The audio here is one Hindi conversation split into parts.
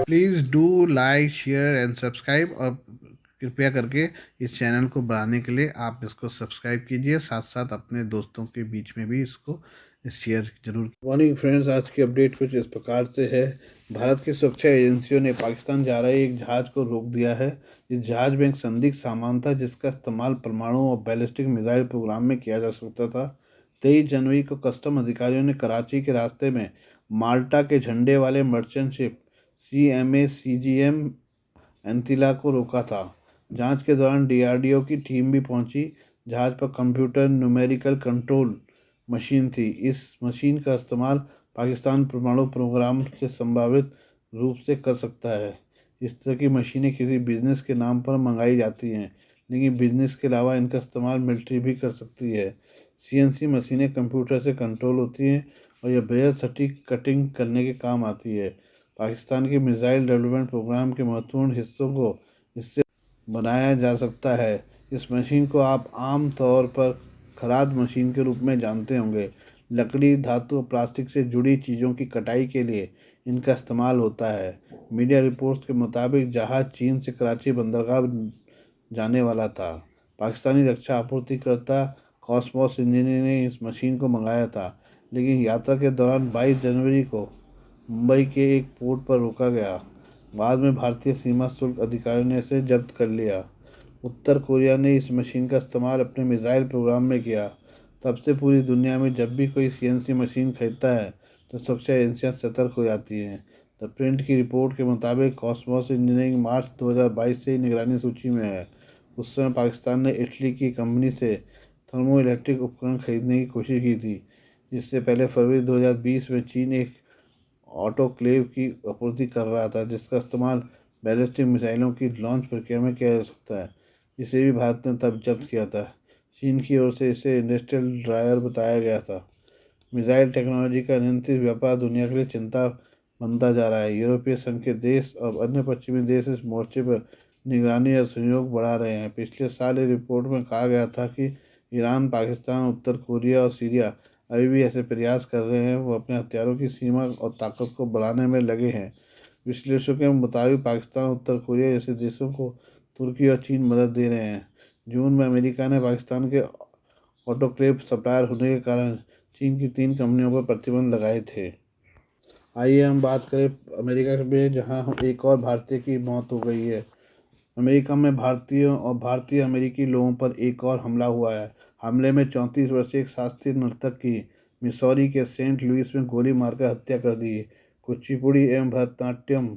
Please do like share and subscribe, और कृपया करके इस चैनल को बढ़ाने के लिए आप इसको सब्सक्राइब कीजिए, साथ साथ अपने दोस्तों के बीच में भी इसको शेयर जरूर। मॉर्निंग फ्रेंड्स, आज की अपडेट कुछ इस प्रकार से है। भारत की सुरक्षा एजेंसियों ने पाकिस्तान जा रहे एक जहाज़ को रोक दिया है। इस जहाज़ में एक संदिग्ध सामान था जिसका इस्तेमाल परमाणु और बैलिस्टिक मिसाइल प्रोग्राम में किया जा सकता था। 23 जनवरी को कस्टम अधिकारियों ने कराची के रास्ते में माल्टा के झंडे वाले मर्चेंट शिप CMA CGM एंतिला को रोका था। जांच के दौरान DRDO की टीम भी पहुंची। जहाज पर कंप्यूटर न्यूमेरिकल कंट्रोल मशीन थी। इस मशीन का इस्तेमाल पाकिस्तान परमाणु प्रोग्राम से संभावित रूप से कर सकता है। इस तरह की मशीनें किसी बिजनेस के नाम पर मंगाई जाती हैं, लेकिन बिजनेस के अलावा इनका इस्तेमाल मिलिट्री भी कर सकती है। CNC मशीनें कंप्यूटर से कंट्रोल होती हैं और यह बेहद सटीक कटिंग करने के काम आती है। पाकिस्तान के मिसाइल डेवलपमेंट प्रोग्राम के महत्वपूर्ण हिस्सों को इससे बनाया जा सकता है। इस मशीन को आप आम तौर पर खराद मशीन के रूप में जानते होंगे। लकड़ी, धातु और प्लास्टिक से जुड़ी चीज़ों की कटाई के लिए इनका इस्तेमाल होता है। मीडिया रिपोर्ट्स के मुताबिक जहाज़ चीन से कराची बंदरगाह जाने वाला था। पाकिस्तानी रक्षा आपूर्तिकर्ता कॉसमॉस इंजीनियरिंग ने इस मशीन को मंगाया था, लेकिन यात्रा के दौरान 22 जनवरी को मुंबई के एक पोर्ट पर रोका गया। बाद में भारतीय सीमा शुल्क अधिकारियों ने इसे जब्त कर लिया। उत्तर कोरिया ने इस मशीन का इस्तेमाल अपने मिसाइल प्रोग्राम में किया। तब से पूरी दुनिया में जब भी कोई CNC मशीन खरीदता है तो सुरक्षा एजेंसियां सतर्क हो जाती हैं। द प्रिंट की रिपोर्ट के मुताबिक कॉसमॉस इंजीनियरिंग मार्च 2022 से ही निगरानी सूची में है। उस समय पाकिस्तान ने इटली की कंपनी से थर्मो इलेक्ट्रिक उपकरण खरीदने की कोशिश की थी। जिससे पहले फरवरी 2020 में चीन एक ऑटोक्लेव की आपूर्ति कर रहा था, जिसका इस्तेमाल बैलिस्टिक मिसाइलों की लॉन्च प्रक्रिया में किया जा सकता है। इसे भी भारत ने तब जब्त किया था। चीन की ओर से इसे इंडस्ट्रियल ड्रायर बताया गया था। मिसाइल टेक्नोलॉजी का नियंत्रित व्यापार दुनिया के लिए चिंता बनता जा रहा है। यूरोपीय संघ के देश और अन्य पश्चिमी देश इस मोर्चे पर निगरानी और सहयोग बढ़ा रहे हैं। पिछले साल एक रिपोर्ट में कहा गया था कि ईरान, पाकिस्तान, उत्तर कोरिया और सीरिया अभी भी ऐसे प्रयास कर रहे हैं। वो अपने हथियारों की सीमा और ताकत को बढ़ाने में लगे हैं। विश्लेषकों के मुताबिक पाकिस्तान, उत्तर कोरिया जैसे देशों को तुर्की और चीन मदद दे रहे हैं। जून में अमेरिका ने पाकिस्तान के ऑटोक्लेव सप्लायर होने के कारण चीन की 3 कंपनियों पर प्रतिबंध लगाए थे। आइए हम बात करें अमेरिका में, जहां एक और भारतीय की मौत हो गई है। अमेरिका में भारतीयों और भारतीय अमेरिकी लोगों पर एक और हमला हुआ है। हमले में 34 वर्षीय एक शास्त्रीय नर्तक की मिसौरी के सेंट लुइस में गोली मारकर हत्या कर दी। कुचिपुड़ी एवं भरतनाट्यम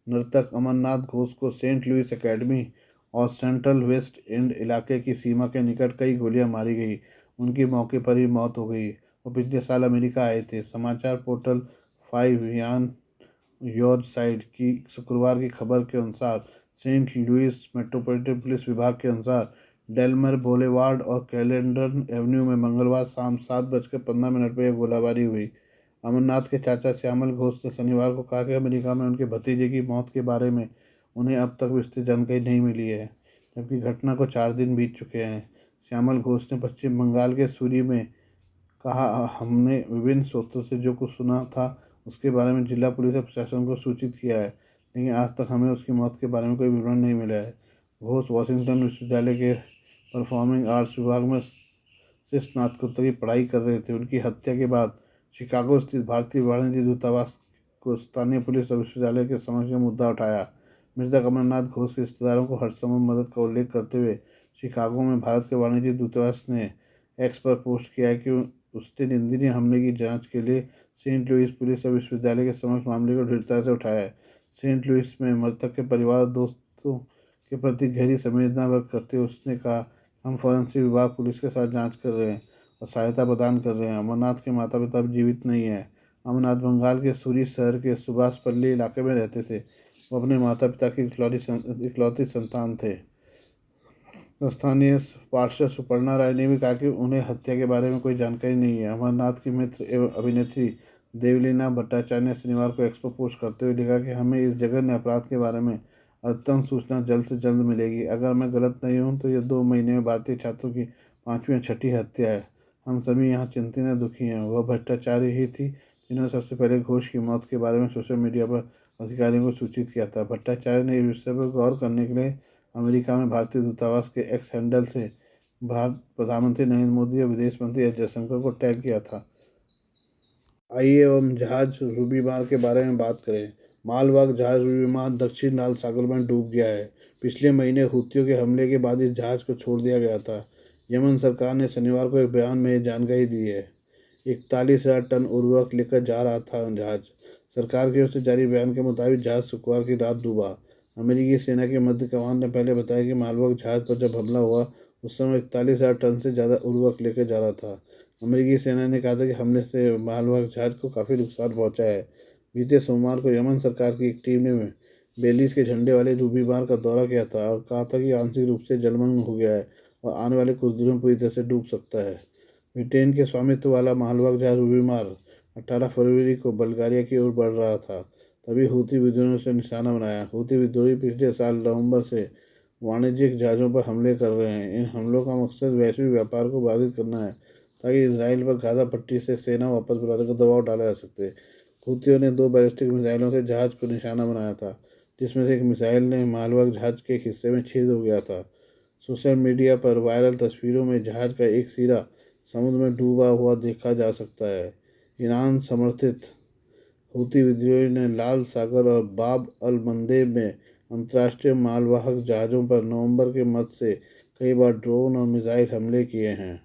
नर्तक अमरनाथ घोष को सेंट लुइस एकेडमी और सेंट्रल वेस्ट एंड इलाके की सीमा के निकट कई गोलियां मारी गई। उनकी मौके पर ही मौत हो गई। वो पिछले साल अमेरिका आए थे। समाचार पोर्टल 5 यान योर साइड की शुक्रवार की खबर के अनुसार सेंट लुइस मेट्रोपॉलिटन पुलिस विभाग के अनुसार डेलमर बोलेवार्ड और कैलेंडर एवेन्यू में मंगलवार शाम 7:15 पर यह गोलाबारी हुई। अमरनाथ के चाचा श्यामल घोष ने शनिवार को कहा कि अमेरिका में उनके भतीजे की मौत के बारे में उन्हें अब तक विस्तृत जानकारी नहीं मिली है, जबकि घटना को 4 दिन बीत चुके हैं। श्यामल घोष ने पश्चिम बंगाल के सूरी में कहा, हमने विभिन्न स्रोतों से जो कुछ सुना था उसके बारे में जिला पुलिस और प्रशासन को सूचित किया है, लेकिन आज तक हमें उसकी मौत के बारे में कोई विवरण नहीं मिला है। घोष वाशिंगटन विश्वविद्यालय के परफॉर्मिंग आर्ट्स विभाग में से स्नातकोत्तर की पढ़ाई कर रहे थे। उनकी हत्या के बाद शिकागो स्थित भारतीय वाणिज्य दूतावास को स्थानीय पुलिस और विश्वविद्यालय के समक्ष मुद्दा उठाया। मृतक अमरनाथ घोष के रिश्तेदारों को हर संभव मदद का उल्लेख करते हुए शिकागो में भारत के वाणिज्य दूतावास ने एक्स पर पोस्ट किया है कि उसने निंदनीय हमले की जांच के लिए सेंट लुइस पुलिस और विश्वविद्यालय के समक्ष मामले को दृढ़ता से उठाया है। सेंट लुइस में मृतक के परिवार और दोस्तों के प्रति गहरी संवेदना व्यक्त करते हुए उसने कहा, हम फॉरेंसिक विभाग पुलिस के साथ जांच कर रहे हैं और सहायता प्रदान कर रहे हैं। अमरनाथ के माता पिता अब जीवित नहीं हैं। अमरनाथ बंगाल के सूरी शहर के सुभाषपल्ली इलाके में रहते थे। वो अपने माता पिता की इकलौती संतान थे। स्थानीय पार्षद सुपर्णा राय ने भी कहा कि उन्हें हत्या के बारे में कोई जानकारी नहीं है। अमरनाथ की मित्र एवं अभिनेत्री देवलीना भट्टाचार्य ने शनिवार को एक्स पर पोस्ट करते हुए लिखा कि हमें इस जघन्य अपराध के बारे में अद्यतन सूचना जल्द से जल्द मिलेगी। अगर मैं गलत नहीं हूं तो यह 2 महीने में भारतीय छात्रों की 5वीं और 6ठी हत्या है। हम सभी यहाँ चिंतित और दुखी हैं। वह भट्टाचार्य ही थी जिन्होंने सबसे पहले घोष की मौत के बारे में सोशल मीडिया पर अधिकारियों को सूचित किया था। भट्टाचार्य ने इस विषय पर गौर करने के लिए अमेरिका में भारतीय दूतावास के एक्स हैंडल से भारत प्रधानमंत्री नरेंद्र मोदी और विदेश मंत्री एस जयशंकर को टैग किया था। आइए हम जहाज रूबीमार के बारे में बात करें। मालवाहक जहाज रूबीमार दक्षिण लाल सागर में डूब गया है। पिछले महीने हूथियों के हमले के बाद इस जहाज को छोड़ दिया गया था। यमन सरकार ने शनिवार को एक बयान में जानकारी दी है। 41,000 टन उर्वरक लेकर जा रहा था जहाज। सरकार की ओर से जारी बयान के मुताबिक जहाज शुक्रवार की रात डूबा। अमेरिकी सेना के मध्य कमान ने पहले बताया कि मालवाहक जहाज पर जब हमला हुआ उस समय 41,000 टन से ज़्यादा उर्वरक लेकर जा रहा था। अमेरिकी सेना ने कहा था कि हमले से मालवाहक जहाज को काफ़ी नुकसान पहुंचा है। बीते सोमवार को यमन सरकार की एक टीम ने बेलीज के झंडे वाले रूबीमार का दौरा किया था और कहा था कि आंशिक रूप से जलमग्न हो गया है और आने वाले कुछ दिनों में पूरी तरह से डूब सकता है। ब्रिटेन के स्वामित्व वाला मालवाहक जहाज रूबीमार 18 फरवरी को बल्गारिया की ओर बढ़ रहा था, तभी हूती विद्रोहियों से निशाना बनाया। हूती विद्रोही पिछले साल नवंबर से वाणिज्यिक जहाज़ों पर हमले कर रहे हैं। इन हमलों का मकसद वैश्विक व्यापार को बाधित करना है ताकि इसराइल पर गाज़ा पट्टी से सेना वापस बुलाने का दबाव डाला जा सके। हूथियों ने 2 बैलिस्टिक मिसाइलों से जहाज को निशाना बनाया था, जिसमें से एक मिसाइल ने मालवाहक जहाज के एक हिस्से में छेद हो गया था। सोशल मीडिया पर वायरल तस्वीरों में जहाज का एक सिरा समुद्र में डूबा हुआ देखा जा सकता है। ईरान समर्थित हूती विद्रोहियों ने लाल सागर और बाब अल मंदेब में अंतर्राष्ट्रीय मालवाहक जहाज़ों पर नवंबर के मध्य से कई बार ड्रोन और मिसाइल हमले किए हैं।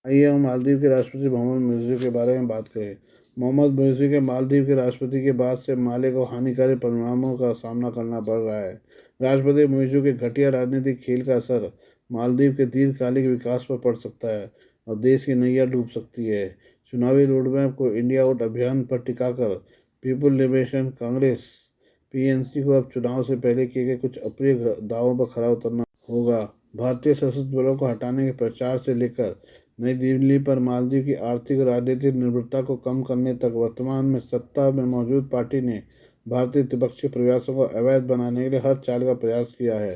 आइए हम मालदीव के राष्ट्रपति मोहम्मद मुइज़्ज़ी के बारे में बात करें। मोहम्मद मुइज़्ज़ी के मालदीव के राष्ट्रपति के बाद से माले को हानिकारक परिणामों का सामना करना पड़ रहा है। राष्ट्रपति मुइज़्ज़ी के घटिया राजनीतिक खेल का असर मालदीव के दीर्घकालिक विकास पर पड़ सकता है और देश की नैया डूब सकती है। चुनावी रोडमैप को इंडिया आउट अभियान पर टिकाकर पीपुल लिबरेशन कांग्रेस पीएनसी को अब चुनाव से पहले किए गए कुछ अप्रिय दावों पर खरा उतरना होगा। भारतीय सशस्त्र बलों को हटाने के प्रचार से लेकर नई दिल्ली पर मालदीव की आर्थिक और राजनीतिक निर्भरता को कम करने तक वर्तमान में सत्ता में मौजूद पार्टी ने भारतीय त्रिपक्षीय प्रयासों को अवैध बनाने के लिए हर चाल का प्रयास किया है।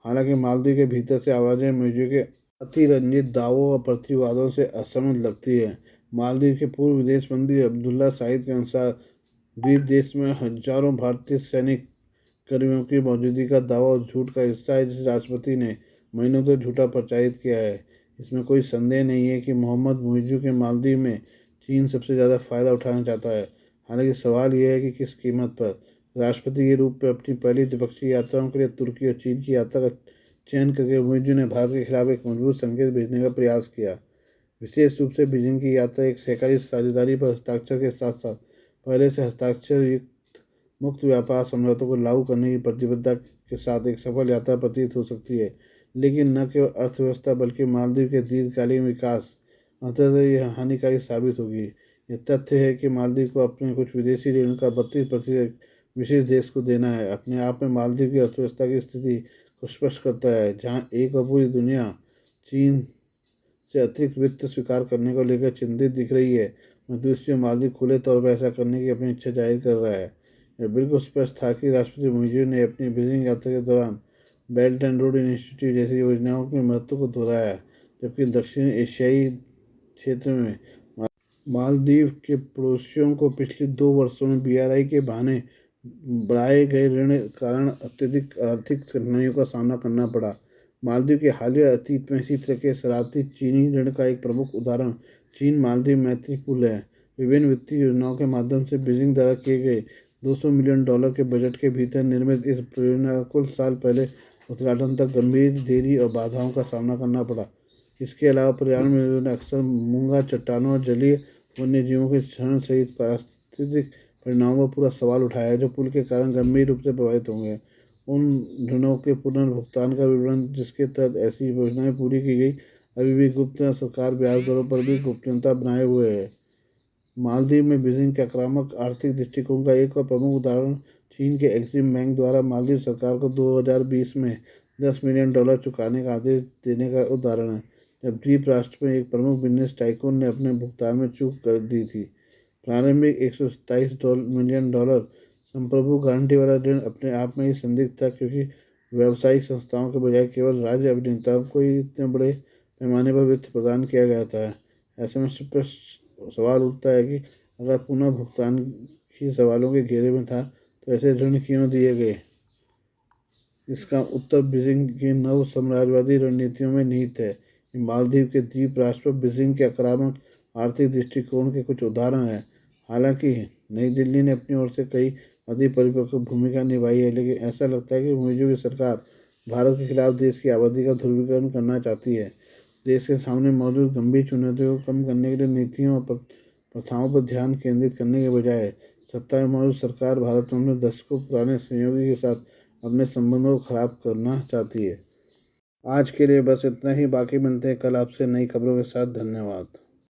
हालांकि मालदीव के भीतर से आवाज़ें म्यूजिक के अतिरंजित दावों और प्रतिवादों से असहमत लगती है। मालदीव के पूर्व विदेश मंत्री अब्दुल्ला साहिद के अनुसार द्वीप देश में हजारों भारतीय सैनिक कर्मियों की मौजूदगी का दावा और झूठ का हिस्सा है, जिसे राष्ट्रपति ने महीनों तक झूठा प्रचारित किया है। इसमें कोई संदेह नहीं है कि मोहम्मद मुइज़्ज़ी के मालदीव में चीन सबसे ज़्यादा फ़ायदा उठाना चाहता है। हालांकि सवाल यह है कि किस कीमत पर। राष्ट्रपति के रूप में अपनी पहली द्विपक्षीय यात्राओं के लिए तुर्की और चीन की यात्रा का चयन करके मुइज़्ज़ी ने भारत के खिलाफ एक मजबूत संकेत भेजने का प्रयास किया। विशेष रूप से बीजिंग की यात्रा एक सहकारी साझेदारी पर हस्ताक्षर के साथ साथ पहले से हस्ताक्षर युक्त मुक्त व्यापार समझौतों को लागू करने की प्रतिबद्धता के साथ एक सफल यात्रा प्रतीत हो सकती है। लेकिन न केवल अर्थव्यवस्था बल्कि मालदीव के दीर्घकालीन विकास अंततः यह हानिकारक साबित होगी। यह तथ्य है कि मालदीव को अपने कुछ विदेशी ऋण का 32% विशेष देश को देना है, अपने आप में मालदीव की अर्थव्यवस्था की स्थिति को स्पष्ट करता है, जहाँ एक और पूरी दुनिया चीन से अतिरिक्त वित्त स्वीकार करने को लेकर चिंतित दिख रही है। दूसरी मालदीव खुले तौर पर ऐसा करने की अपनी इच्छा जाहिर कर रहा है। यह बिल्कुल स्पष्ट था कि राष्ट्रपति मुइज़्ज़ी ने अपनी बीजिंग यात्रा के दौरान बेल्ट एंड रोड इनिशिएटिव जैसी योजनाओं के महत्व को दोहराया, जबकि दक्षिण एशियाई क्षेत्र में मालदीव के पड़ोसियों को पिछले 2 वर्षों में बीआरआई के बहाने बढ़ाए गए ऋण कारण अत्यधिक आर्थिक कठिनाइयों का सामना करना पड़ा। मालदीव के हालिया अतीत में इसी तरह के शरारती चीनी ऋण का एक प्रमुख उदाहरण चीन मालदीव मैत्री पुल है। विभिन्न वित्तीय योजनाओं के माध्यम से बीजिंग द्वारा किए गए $200 मिलियन के बजट के भीतर निर्मित इस परियोजना का कुछ साल पहले उद्घाटन तक गंभीर देरी और बाधाओं का सामना करना पड़ा। इसके अलावा पर्यावरण में अक्सर मूंगा चट्टानों और जलीय वन्यजीवों के क्षरण सहित पारिस्थितिक परिणामों पर पूरा सवाल उठाया है, जो पुल के कारण गंभीर रूप से प्रभावित होंगे। उन ऋणों के पुनर्भुगतान का विवरण जिसके तहत ऐसी योजनाएं पूरी की गई अभी भी गुप्त है। सरकार ब्याज दरों पर भी गोपनीयता बनाए हुए है। मालदीव में बीजिंग के आक्रामक आर्थिक दृष्टिकोण का एक और प्रमुख उदाहरण चीन के एक्सिम बैंक द्वारा मालदीव सरकार को 2020 में $10 मिलियन चुकाने का आदेश देने का उदाहरण है, जब द्वीप राष्ट्र में एक प्रमुख बिजनेस टाइकून ने अपने भुगतान में चूक कर दी थी। प्रारंभिक $127 मिलियन संप्रभु गारंटी वाला ऋण अपने आप में ही संदिग्ध था, क्योंकि व्यावसायिक संस्थाओं के बजाय केवल राज्य अभिनेताओं को ही इतने बड़े पैमाने पर वित्त प्रदान किया गया था। ऐसे में स्पष्ट सवाल उठता है कि अगर पुनः भुगतान ही सवालों के घेरे में था तो ऐसे ऋण क्यों दिए गए? इसका उत्तर बीजिंग की नव साम्राज्यवादी रणनीतियों में निहित है। मालदीव के द्वीप राष्ट्र पर बीजिंग के आक्रामक आर्थिक दृष्टिकोण के कुछ उदाहरण हैं। हालांकि नई दिल्ली ने अपनी ओर से कई अधिक परिपक्व भूमिका निभाई है, लेकिन ऐसा लगता है कि मोदी की सरकार भारत के खिलाफ देश की आबादी का ध्रुवीकरण करना चाहती है। देश के सामने मौजूद गंभीर चुनौतियों को कम करने के लिए नीतियों और प्रथाओं पर ध्यान केंद्रित करने के बजाय सत्ता में मौजूद सरकार भारत में अपने दशकों पुराने सहयोगी के साथ अपने संबंधों को खराब करना चाहती है। आज के लिए बस इतना ही। बाकी मिलते हैं कल आपसे नई खबरों के साथ। धन्यवाद।